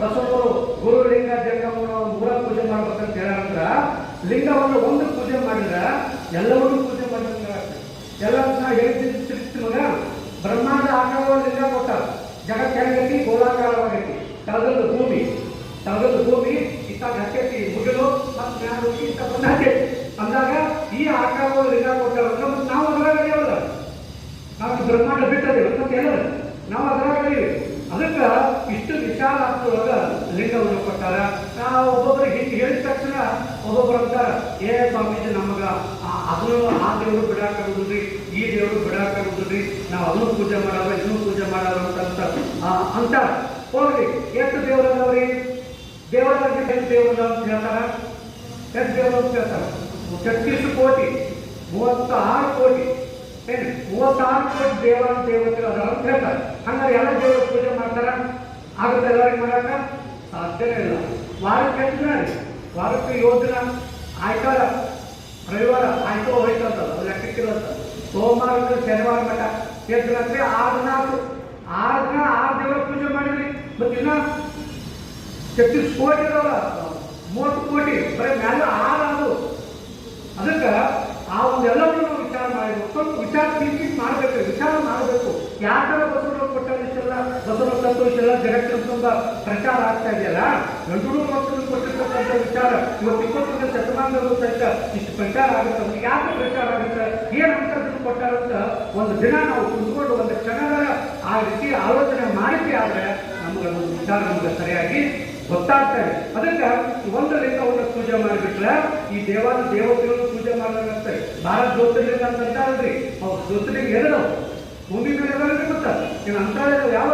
ಬಸವನವರು ಗುರು ಲಿಂಗ ಜಂಗಮನ ಮೂರ ಪೂಜೆ ಮಾಡ್ಬೇಕಂತ ಹೇಳಂದ್ರ ಲಿಂಗವನ್ನು ಒಂದು ಪೂಜೆ ಮಾಡಿದ್ರೆ ಎಲ್ಲವನ್ನೂ ಪೂಜೆ ಮಾಡಿದ್ರೆ ಎಲ್ಲ ಹೇಳ್ತಿರ್ತಿ ಮಗ ಬ್ರಹ್ಮಾಂಡ ಆಕಾರವಾಗಿ ಲಿಂಗ ಕೊಟ್ಟಾರ. ಜಗತ್ ಹೆಂಗೈತಿ ಗೋಳಾಕಾರವಾಗೈತಿ. ತಳಗದ ಭೂಮಿ ಇತ್ತಾಗ ಹತ್ತೈತಿ ಮುಗಿಲು ಮತ್ತು ಜ್ಞಾನ ಇಂತ ಬಂದ ಹತ್ತೈತಿ ಅಂದಾಗ ಈ ಆಕಾರವಾಗಿ ಲಿಂಗ ಕೊಟ್ಟಾರ. ಮತ್ತು ನಾವು ಅದರಾಗಲ್ಲ, ನಾವು ಬ್ರಹ್ಮಾಂಡ ಬಿಟ್ಟದೇವೆ ಅಂತ ಹೇಳೋದು, ನಾವು ಅದರಾಗಲಿವೆ. ಅದಕ್ಕೆ ಇಷ್ಟು ವಿಶಾಲ ಅರ್ಥದೊಳಗ ಲಿಂಗವನ್ನು ಕೊಟ್ಟಾರ. ನಾವು ಒಬ್ಬೊಬ್ಬರಿಗೆ ಹಿಂಗೆ ಹೇಳಿದ ತಕ್ಷಣ ಒಬ್ಬೊಬ್ಬರು ಅಂತಾರ, ಏ ಸ್ವಾಮೀಜಿ ನಮಗ ಅದನ್ನು ಆ ದೇವರು ಬಿಡಾಕರುದ್ರಿ, ಈ ದೇವರು ಬಿಡಾಕರುದ್ರಿ, ನಾವು ಅದನ್ನು ಪೂಜೆ ಮಾಡಲ್ಲ ಇದನ್ನು ಪೂಜೆ ಮಾಡಲ್ಲ ಅಂತ ಹೋಗ್ರಿ. ಎಷ್ಟು ದೇವರದವ್ರಿ? ದೇವರಾಗಿ ಎಷ್ಟು ದೇವರದ ಅಂತ ಹೇಳ್ತಾರ? ಎಷ್ಟು ದೇವರು ಅಂತ ಹೇಳ್ತಾರ? 36 ಕೋಟಿ 36 ಕೋಟಿ 36 ಕೋಟಿ ದೇವತೆಗಳು ಅದಾರ ಅಂತ ಹೇಳ್ತಾರೆ. ಹಂಗಾರೆ ಎಲ್ಲ ದೇವರ ಪೂಜೆ ಮಾಡ್ತಾರ? ಆಗುತ್ತೆ ಎಲ್ಲರಿಗೆ ಮಾಡಕ್ಕ ಸಾಧ್ಯನೇ ಇಲ್ಲ. ವಾರಕ್ಕೆ ಎಷ್ಟು ದಿನ ರೀ? ವಾರಕ್ಕೆ 7 ದಿನ. ಆಯ್ತಾರ ರವಿವಾರ ಆಯ್ತು ಹೋಯ್ತಂತಲ್ಲ, ಲೆಕ್ಕಕ್ಕಿಲ್ಲ. ಸೋಮವಾರ ಶನಿವಾರ ಮಠ ಎಷ್ಟು ದಿನ ಅಂದ್ರೆ 6 ದಿನ ಆಯ್ತು. 6 ದಿನ 6 ದೇವರ ಪೂಜೆ ಮಾಡಿದ್ರಿ. ಮತ್ತೆ ಇನ್ನ 36 ಕೋಟಿ ಇದಾವಲ್ಲ, 30 ಕೋಟಿ ಬರೀ ಮ್ಯಾಲ 6 ಅದು. ಅದಕ್ಕೆ ಆ ಒಂದೆಲ್ಲವನ್ನು ನಾವು ವಿಚಾರ ಮಾಡಬೇಕು. ಸ್ವಲ್ಪ ವಿಚಾರ ಥಿಂಕಿಂಗ್ ಮಾಡಬೇಕು, ವಿಚಾರ ಮಾಡಬೇಕು. ಯಾಕಂದ್ರೆ ಬಸವನವರು ಕೊಟ್ಟ ಇಷ್ಟೆಲ್ಲ ಬಸವನ ತತ್ವ ಇಷ್ಟೆಲ್ಲ ಜಗತ್ತಿನ ತುಂಬ ಪ್ರಚಾರ ಆಗ್ತಾ ಇದೆಯಲ್ಲ, 800 ವರ್ಷಗಳು ಕೊಟ್ಟಿರ್ತಕ್ಕಂಥ ವಿಚಾರ ಇವತ್ತು 21ನೇ ಶತಮಾನದಲ್ಲೂ ಸಹಿತ ಇಷ್ಟು ಪ್ರಚಾರ ಆಗುತ್ತೆ. ಅವ್ರಿಗೆ ಯಾಕೆ ಪ್ರಚಾರ ಆಗುತ್ತೆ, ಏನು ಅಂತರ್ಜನ ಕೊಟ್ಟಾರಂತ ಒಂದು ದಿನ ನಾವು ಕುಂತ್ಕೊಂಡು ಒಂದು ಕ್ಷಣಗಳ ಆ ರೀತಿ ಆಲೋಚನೆ ಮಾಡಿದ್ದೆ ಆದರೆ ನಮಗೊಂದು ವಿಚಾರ ನಮಗೆ ಸರಿಯಾಗಿ ಗೊತ್ತಾಗ್ತಾರೆ. ಅದಕ್ಕೆ ಒಂದು ಲಿಂಗವನ್ನು ಪೂಜೆ ಮಾಡಿಬಿಟ್ರೆ ಈ ದೇವತೆಗಳನ್ನು ಪೂಜೆ ಮಾಡಲಾಗುತ್ತೆ. ಭಾರತ ಜ್ಯೋತಿರ್ಲಿಂಗ ಅಂತ ಅಂತಾರಲ್ರಿ, ಅವ್ರು ಜ್ಯೋತಿರ್ಲಿಂಗ ಎರಡು ಭೂಮಿ ಮೇಲೆ ಎಲ್ಲರಿಗೂ ಗೊತ್ತಾ? ಏನು ಅಂತಾಳೆ ಯಾವ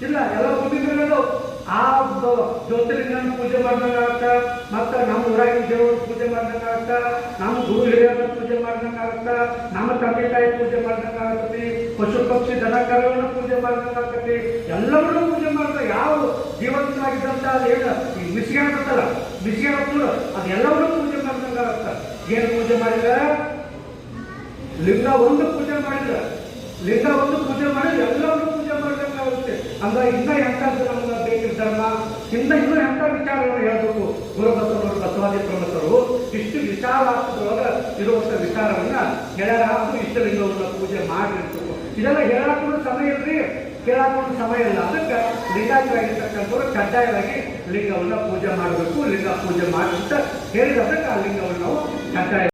ಇಲ್ಲ, ಎಲ್ಲ ಭೂಮಿ ಮೇಲೆ ಆ ಜ್ಯೋತಿರ್ಲಿಂಗನ ಪೂಜೆ ಮಾಡ್ದಂಗಾಗತ್ತ. ಮತ್ತು ನಮ್ಮ ಊರಾಗಿನ ದೇವರು ಪೂಜೆ ಮಾಡ್ದಂಗಾಗತ್ತ, ನಮ್ಮ ಗುರು ಹಿರಿಯರನ್ನ ಪೂಜೆ ಮಾಡ್ದಂಗಾಗತ್ತ, ನಮ್ಮ ತಂದೆ ತಾಯಿ ಪೂಜೆ ಮಾಡ್ದಂಗಾಗತ್ತೆ, ಪಶು ಪಕ್ಷಿ ದನ ಕರುಗಳನ್ನ ಪೂಜೆ ಮಾಡ್ದಂಗಾಗತ್ತೆ. ಎಲ್ಲವನ್ನೂ ಪೂಜೆ ಮಾಡ್ತಾರೆ. ಯಾವ ಜೀವಂತವಾಗಿದ್ದಂತ ಏನು ಈ ಬಿಸಿಗೆ ಹಾಕತ್ತಲ್ಲ, ಬಿಸಿಗೆ ಹಾಕೋದು ಅದೆಲ್ಲವನ್ನೂ ಪೂಜೆ ಮಾಡ್ದಂಗಾಗತ್ತ. ಏನು ಪೂಜೆ ಮಾಡಿದ್ರ? ಲಿಂಗ ಒಂದು ಪೂಜೆ ಮಾಡಿದ್ರ, ಲಿಂಗ ಒಂದು ಪೂಜೆ ಮಾಡಿದ್ರೆ ಎಲ್ಲವನ್ನೂ ಪೂಜೆ ಮಾಡ್ದಂಗಾಗುತ್ತೆ. ಅಂದ್ರೆ ಇನ್ನ ಎಂಥದ್ದು ನಮ್ಗೆ ಬೇಕಿದ್ದ ಧರ್ಮ, ಇನ್ನೂ ಎಂಥ ವಿಚಾರಗಳನ್ನು ಹೇಳ್ಬೇಕು. ಗುರು ಬಸವನವರು ಬಸವಾದಿ ಪ್ರಮುಖರು ಇಷ್ಟು ವಿಚಾರಾರ್ಥದೊಳಗೆ ಇರುವಂಥ ವಿಚಾರವನ್ನ ಹೇಳ್ಯಾರ. ಅದು ಇಷ್ಟ ಲಿಂಗವನ್ನು ಪೂಜೆ ಮಾಡಿರ್ಬೇಕು. ಇದೆಲ್ಲ ಹೇಳಾಕೊಂಡು ಸಮಯ ಇಲ್ರಿ, ಕೇಳಾಕೊಂಡು ಸಮಯ ಇಲ್ಲ. ಅದಕ್ಕೆ ಲಿಂಗಾಯತರಾಗಿರ್ತಕ್ಕಂಥವ್ರು ಕಡ್ಡಾಯವಾಗಿ ಲಿಂಗವನ್ನು ಪೂಜೆ ಮಾಡಬೇಕು. ಲಿಂಗ ಪೂಜೆ ಮಾಡಿ ಅಂತ ಹೇಳಿದಕ್ಕೆ ಆ ಲಿಂಗವನ್ನು ನಾವು ಕಡ್ಡಾಯ